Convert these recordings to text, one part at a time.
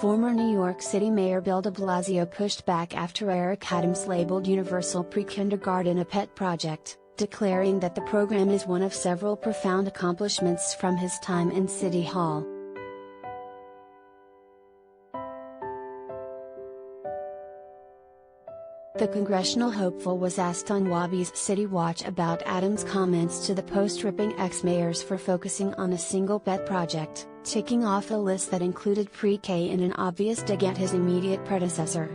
Former New York City Mayor Bill de Blasio pushed back after Eric Adams labeled universal pre-kindergarten a pet project, declaring that the program is one of several profound accomplishments from his time in City Hall. The congressional hopeful was asked on WABI's City Watch about Adams' comments to the Post ripping ex-mayors for focusing on a single pet project, ticking off a list that included pre-K and an obvious dig at his immediate predecessor.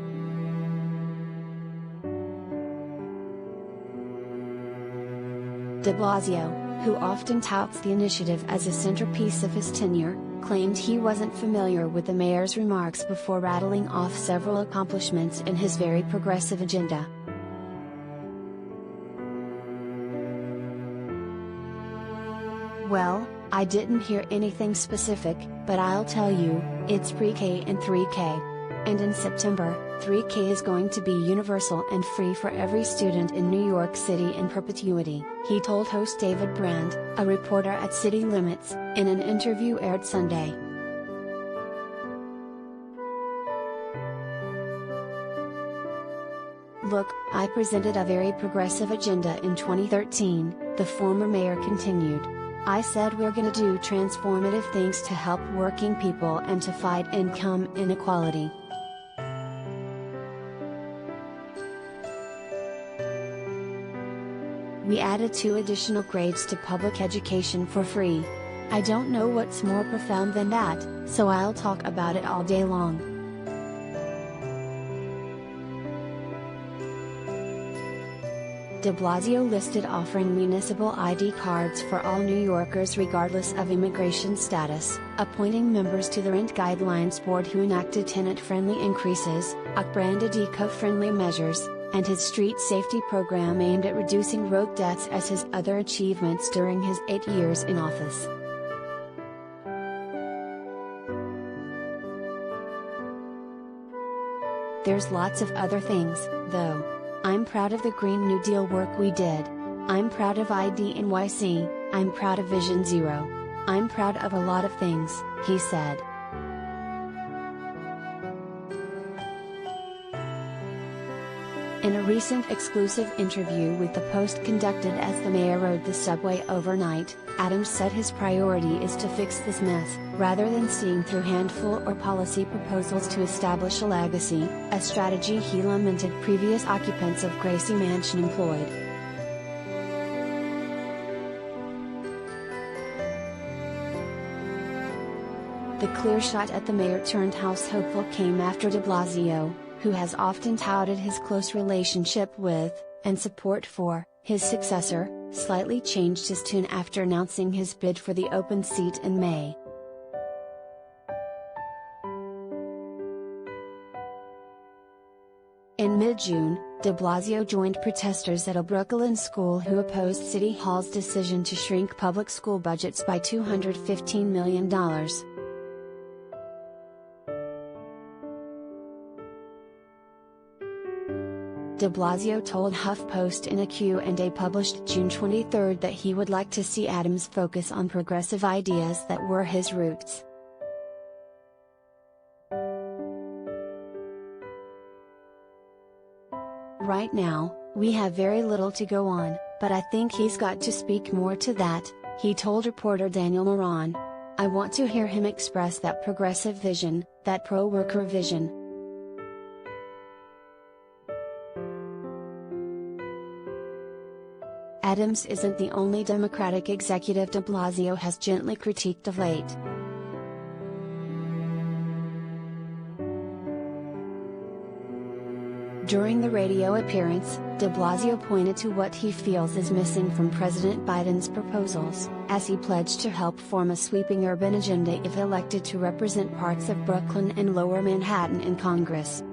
De Blasio, who often touts the initiative as a centerpiece of his tenure, claimed he wasn't familiar with the mayor's remarks before rattling off several accomplishments in his very progressive agenda. "Well, I didn't hear anything specific, but I'll tell you, it's pre-K and 3K. And in September, 3K is going to be universal and free for every student in New York City in perpetuity," he told host David Brand, a reporter at City Limits, in an interview aired Sunday. "Look, I presented a very progressive agenda in 2013, the former mayor continued. I said we're gonna do transformative things to help working people and to fight income inequality. We added 2 additional grades to public education for free. I don't know what's more profound than that, so I'll talk about it all day long." De Blasio listed offering municipal ID cards for all New Yorkers regardless of immigration status, appointing members to the Rent Guidelines Board who enacted tenant-friendly increases, branded eco-friendly measures, and his street safety program aimed at reducing road deaths as his other achievements during his 8 years in office. "There's lots of other things, though. I'm proud of the Green New Deal work we did. I'm proud of IDNYC, I'm proud of Vision Zero. I'm proud of a lot of things," he said. In a recent exclusive interview with the Post conducted as the mayor rode the subway overnight, Adams said his priority is to fix this mess, rather than seeing through handful or policy proposals to establish a legacy, a strategy he lamented previous occupants of Gracie Mansion employed. The clear shot at the mayor-turned-house hopeful came after de Blasio, who has often touted his close relationship with, and support for, his successor, slightly changed his tune after announcing his bid for the open seat in May. In mid-June, de Blasio joined protesters at a Brooklyn school who opposed City Hall's decision to shrink public school budgets by $215 million. De Blasio told HuffPost in a Q&A published June 23 that he would like to see Adams focus on progressive ideas that were his roots. "Right now, we have very little to go on, but I think he's got to speak more to that," he told reporter Daniel Moran. "I want to hear him express that progressive vision, that pro-worker vision." Adams isn't the only Democratic executive de Blasio has gently critiqued of late. During the radio appearance, de Blasio pointed to what he feels is missing from President Biden's proposals, as he pledged to help form a sweeping urban agenda if elected to represent parts of Brooklyn and Lower Manhattan in Congress.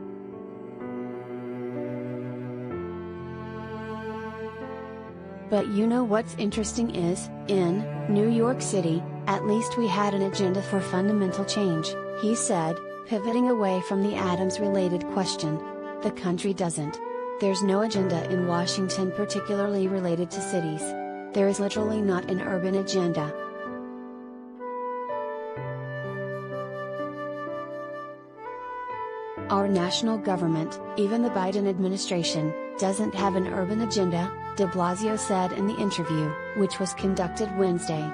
"But you know what's interesting is, in New York City, at least we had an agenda for fundamental change," he said, pivoting away from the Adams-related question. "The country doesn't. There's no agenda in Washington particularly related to cities. There is literally not an urban agenda." Our national government, even the Biden administration, doesn't have an urban agenda, de Blasio said in the interview, which was conducted Wednesday.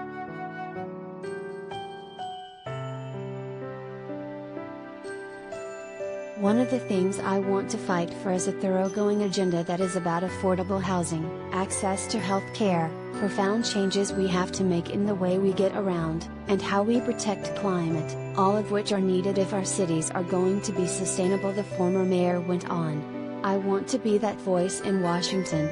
One of the things I want to fight for is a thoroughgoing agenda that is about affordable housing, access to health care, profound changes we have to make in the way we get around, and how we protect climate, all of which are needed if our cities are going to be sustainable, the former mayor went on. I want to be that voice in Washington,